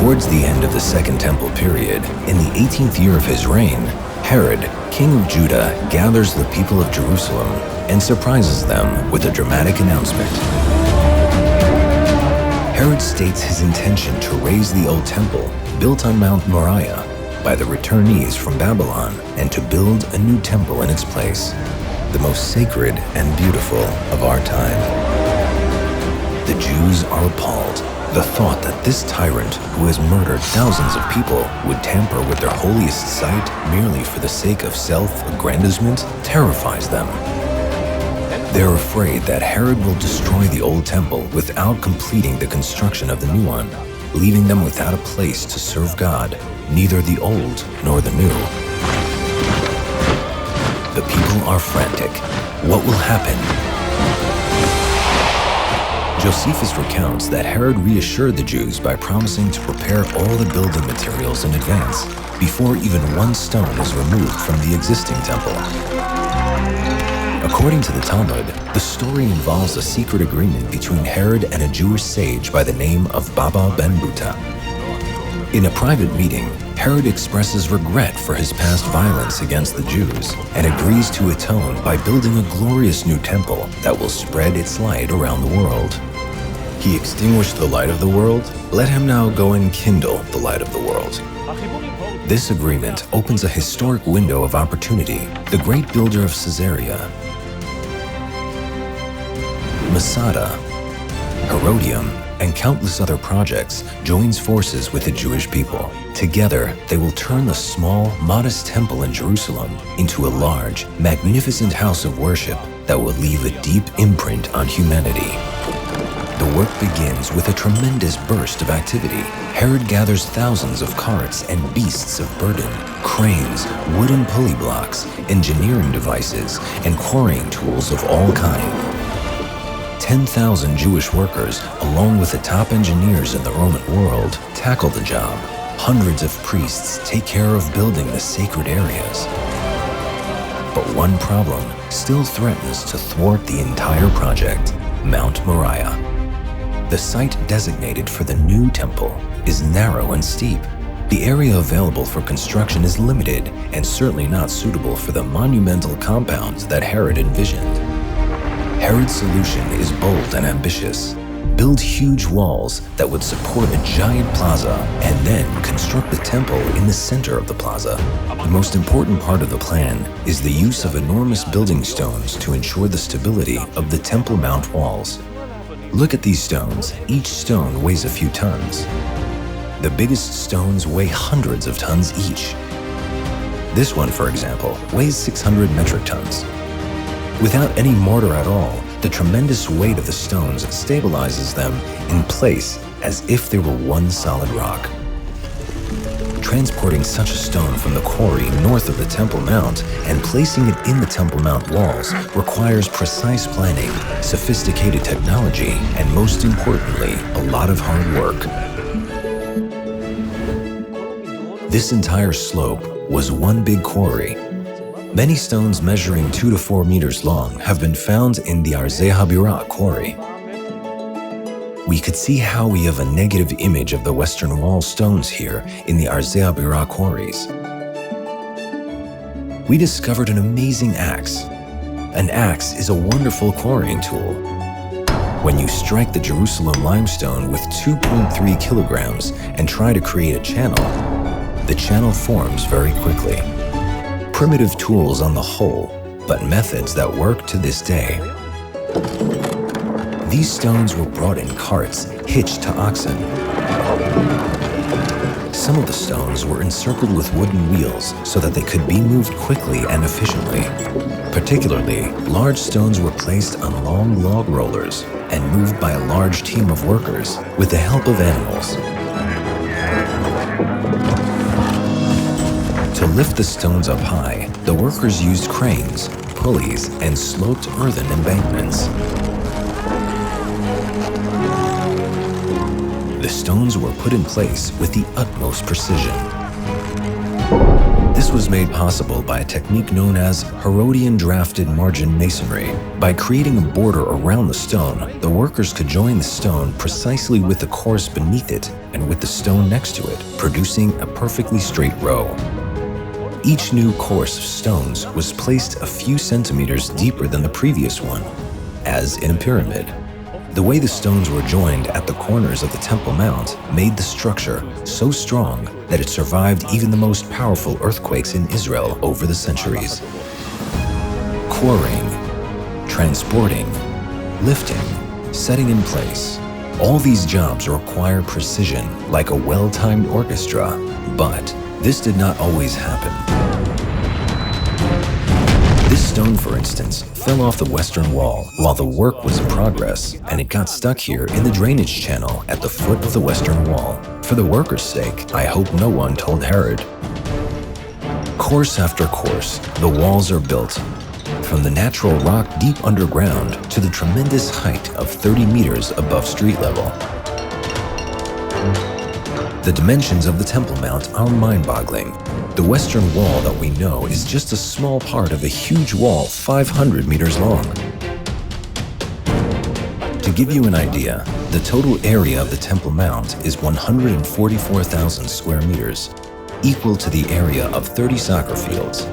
Towards the end of the Second Temple period, in the 18th year of his reign, Herod, king of Judah, gathers the people of Jerusalem and surprises them with a dramatic announcement. Herod states his intention to raise the old temple, built on Mount Moriah, by the returnees from Babylon, and to build a new temple in its place, the most sacred and beautiful of our time. The Jews are appalled. The thought that this tyrant, who has murdered thousands of people, would tamper with their holiest site merely for the sake of self-aggrandizement terrifies them. They're afraid that Herod will destroy the old temple without completing the construction of the new one, leaving them without a place to serve God, neither the old nor the new. The people are frantic. What will happen? Josephus recounts that Herod reassured the Jews by promising to prepare all the building materials in advance, before even one stone is removed from the existing temple. According to the Talmud, the story involves a secret agreement between Herod and a Jewish sage by the name of Baba ben Buta. In a private meeting, Herod expresses regret for his past violence against the Jews and agrees to atone by building a glorious new temple that will spread its light around the world. He extinguished the light of the world, let him now go and kindle the light of the world. This agreement opens a historic window of opportunity. The great builder of Caesarea, Masada, Herodium, and countless other projects joins forces with the Jewish people. Together, they will turn the small, modest temple in Jerusalem into a large, magnificent house of worship that will leave a deep imprint on humanity. The work begins with a tremendous burst of activity. Herod gathers thousands of carts and beasts of burden, cranes, wooden pulley blocks, engineering devices, and quarrying tools of all kinds. 10,000 Jewish workers, along with the top engineers in the Roman world, tackle the job. Hundreds of priests take care of building the sacred areas. But one problem still threatens to thwart the entire project: Mount Moriah. The site designated for the new temple is narrow and steep. The area available for construction is limited and certainly not suitable for the monumental compounds that Herod envisioned. Herod's solution is bold and ambitious. Build huge walls that would support a giant plaza and then construct the temple in the center of the plaza. The most important part of the plan is the use of enormous building stones to ensure the stability of the Temple Mount walls. Look at these stones. Each stone weighs a few tons. The biggest stones weigh hundreds of tons each. This one, for example, weighs 600 metric tons. Without any mortar at all, the tremendous weight of the stones stabilizes them in place as if they were one solid rock. Transporting such a stone from the quarry north of the Temple Mount and placing it in the Temple Mount walls requires precise planning, sophisticated technology, and most importantly, a lot of hard work. This entire slope was one big quarry. Many stones measuring 2 to 4 meters long have been found in the Arzei Habira quarry. We could see how we have a negative image of the Western Wall stones here in the Arzei Habira quarries. We discovered an amazing axe. An axe is a wonderful quarrying tool. When you strike the Jerusalem limestone with 2.3 kilograms and try to create a channel, the channel forms very quickly. Primitive tools on the whole, but methods that work to this day. These stones were brought in carts hitched to oxen. Some of the stones were encircled with wooden wheels so that they could be moved quickly and efficiently. Particularly, large stones were placed on long log rollers and moved by a large team of workers with the help of animals. To lift the stones up high, the workers used cranes, pulleys, and sloped earthen embankments. The stones were put in place with the utmost precision. This This was made possible by a technique known as Herodian drafted margin masonry. By creating a border around the stone, the workers could join the stone precisely with the course beneath it and with the stone next to it, producing a perfectly straight row. Each new course of stones was placed a few centimeters deeper than the previous one, as in a pyramid. The way the stones were joined at the corners of the Temple Mount made the structure so strong that it survived even the most powerful earthquakes in Israel over the centuries. Quarrying, transporting, lifting, setting in place. All these jobs require precision like a well-timed orchestra, but this did not always happen. This stone, for instance, fell off the western wall while the work was in progress, and it got stuck here in the drainage channel at the foot of the western wall. For the workers' sake, I hope no one told Herod. Course after course, the walls are built, from the natural rock deep underground to the tremendous height of 30 meters above street level. The dimensions of the Temple Mount are mind-boggling. The western wall that we know is just a small part of a huge wall 500 meters long. To give you an idea, the total area of the Temple Mount is 144,000 square meters, equal to the area of 30 soccer fields.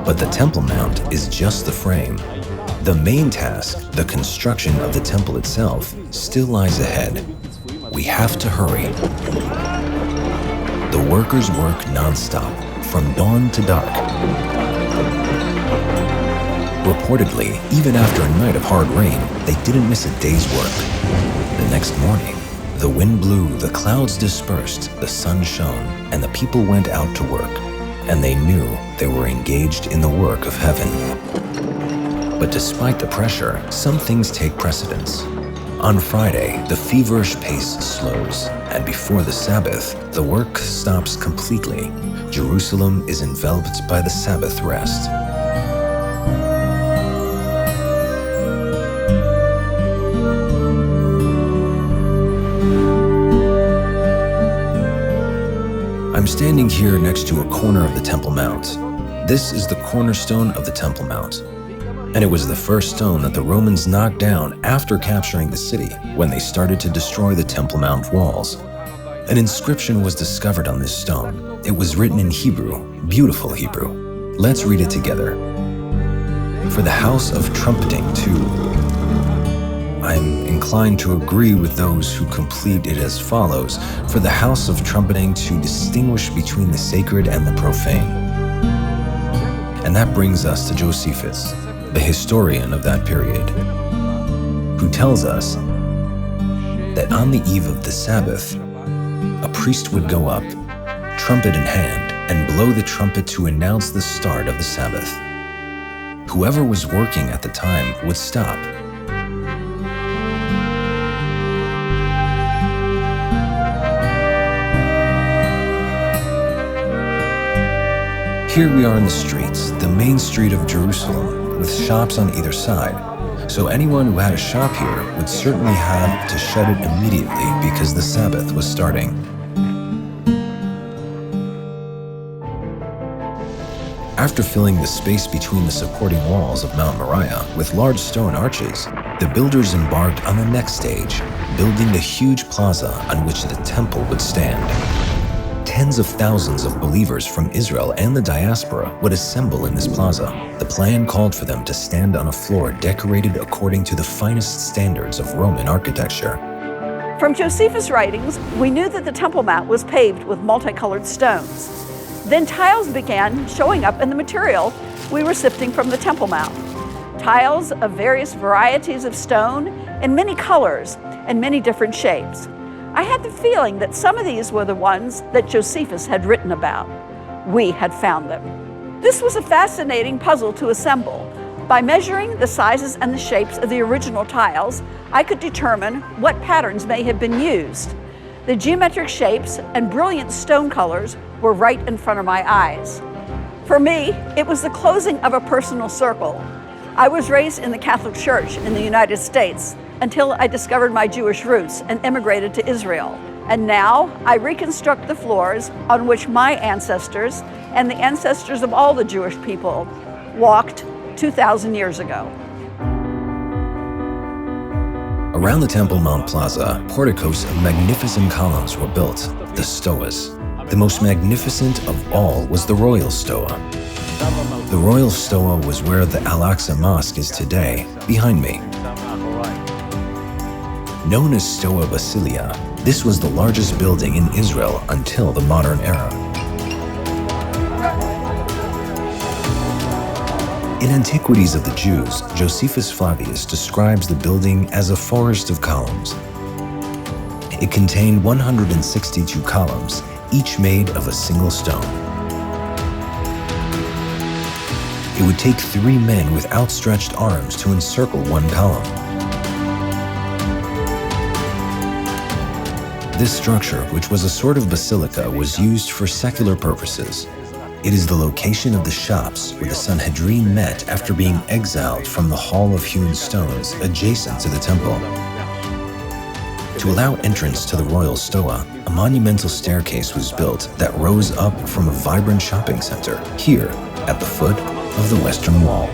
But the Temple Mount is just the frame. The main task, the construction of the temple itself, still lies ahead. We have to hurry. The workers work non-stop, from dawn to dark. Reportedly, even after a night of hard rain, they didn't miss a day's work. The next morning, the wind blew, the clouds dispersed, the sun shone, and the people went out to work. And they knew they were engaged in the work of heaven. But despite the pressure, some things take precedence. On Friday, the feverish pace slows, and before the Sabbath, the work stops completely. Jerusalem is enveloped by the Sabbath rest. I'm standing here next to a corner of the Temple Mount. This is the cornerstone of the Temple Mount. And it was the first stone that the Romans knocked down after capturing the city when they started to destroy the Temple Mount walls. An inscription was discovered on this stone. It was written in Hebrew, beautiful Hebrew. Let's read it together. For the house of trumpeting too. I'm inclined to agree with those who complete it as follows: for the house of trumpeting to distinguish between the sacred and the profane. And that brings us to Josephus, the historian of that period, who tells us that on the eve of the Sabbath, a priest would go up, trumpet in hand, and blow the trumpet to announce the start of the Sabbath. Whoever was working at the time would stop. Here we are in the streets, the main street of Jerusalem, with shops on either side. So anyone who had a shop here would certainly have to shut it immediately because the Sabbath was starting. After filling the space between the supporting walls of Mount Moriah with large stone arches, the builders embarked on the next stage, building the huge plaza on which the temple would stand. Tens of thousands of believers from Israel and the diaspora would assemble in this plaza. The plan called for them to stand on a floor decorated according to the finest standards of Roman architecture. From Josephus' writings, we knew that the Temple Mount was paved with multicolored stones. Then tiles began showing up in the material we were sifting from the Temple Mount. Tiles of various varieties of stone in many colors and many different shapes. I had the feeling that some of these were the ones that Josephus had written about. We had found them. This was a fascinating puzzle to assemble. By measuring the sizes and the shapes of the original tiles, I could determine what patterns may have been used. The geometric shapes and brilliant stone colors were right in front of my eyes. For me, it was the closing of a personal circle. I was raised in the Catholic Church in the United States until I discovered my Jewish roots and immigrated to Israel. And now I reconstruct the floors on which my ancestors and the ancestors of all the Jewish people walked 2,000 years ago. Around the Temple Mount Plaza, porticoes of magnificent columns were built, the stoas. The most magnificent of all was the Royal Stoa. The Royal Stoa was where the Al-Aqsa Mosque is today, behind me. Known as Stoa Basilia, this was the largest building in Israel until the modern era. In Antiquities of the Jews, Josephus Flavius describes the building as a forest of columns. It contained 162 columns, each made of a single stone. It would take 3 men with outstretched arms to encircle one column. This structure, which was a sort of basilica, was used for secular purposes. It is the location of the shops where the Sanhedrin met after being exiled from the Hall of Hewn Stones adjacent to the temple. To allow entrance to the Royal Stoa, a monumental staircase was built that rose up from a vibrant shopping center here at the foot of the western wall.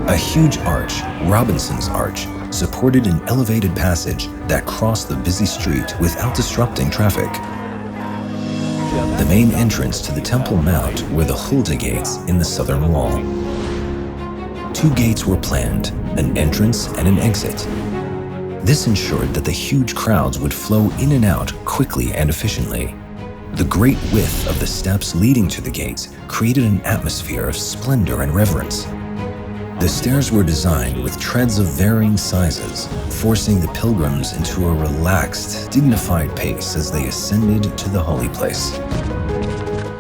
A huge arch, Robinson's Arch, supported an elevated passage that crossed the busy street without disrupting traffic. The main entrance to the Temple Mount were the Hulda gates in the southern wall. 2 gates were planned, an entrance and an exit. This ensured that the huge crowds would flow in and out quickly and efficiently. The great width of the steps leading to the gates created an atmosphere of splendor and reverence. The stairs were designed with treads of varying sizes, forcing the pilgrims into a relaxed, dignified pace as they ascended to the holy place.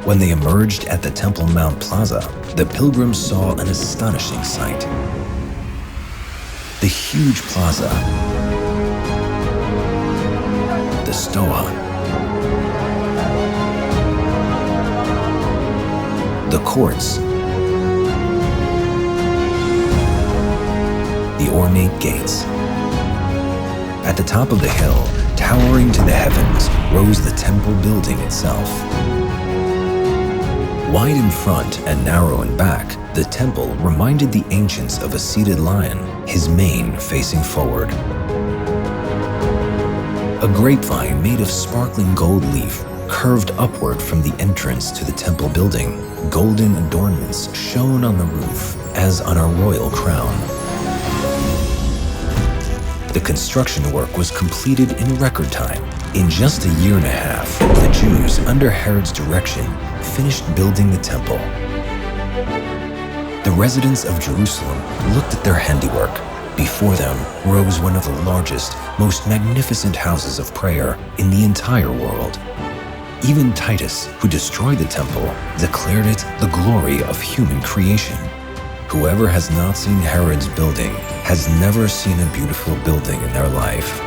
When they emerged at the Temple Mount Plaza, the pilgrims saw an astonishing sight. The huge plaza, the Stoa, the courts, the ornate gates. At the top of the hill, towering to the heavens, rose the temple building itself. Wide in front and narrow in back, the temple reminded the ancients of a seated lion, his mane facing forward. A grapevine made of sparkling gold leaf curved upward from the entrance to the temple building. Golden adornments shone on the roof as on a royal crown. The construction work was completed in record time. In just a year and a half, the Jews, under Herod's direction, finished building the temple. The residents of Jerusalem looked at their handiwork. Before them rose one of the largest, most magnificent houses of prayer in the entire world. Even Titus, who destroyed the temple, declared it the glory of human creation. Whoever has not seen Herod's building has never seen a beautiful building in their life.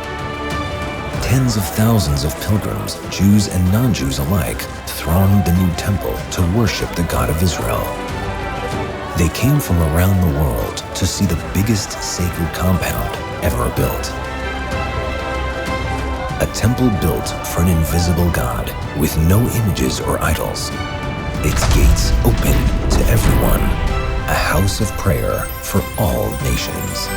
Tens of thousands of pilgrims, Jews and non-Jews alike, thronged the new temple to worship the God of Israel. They came from around the world to see the biggest sacred compound ever built. A temple built for an invisible God with no images or idols. Its gates open to everyone. A house of prayer for all nations.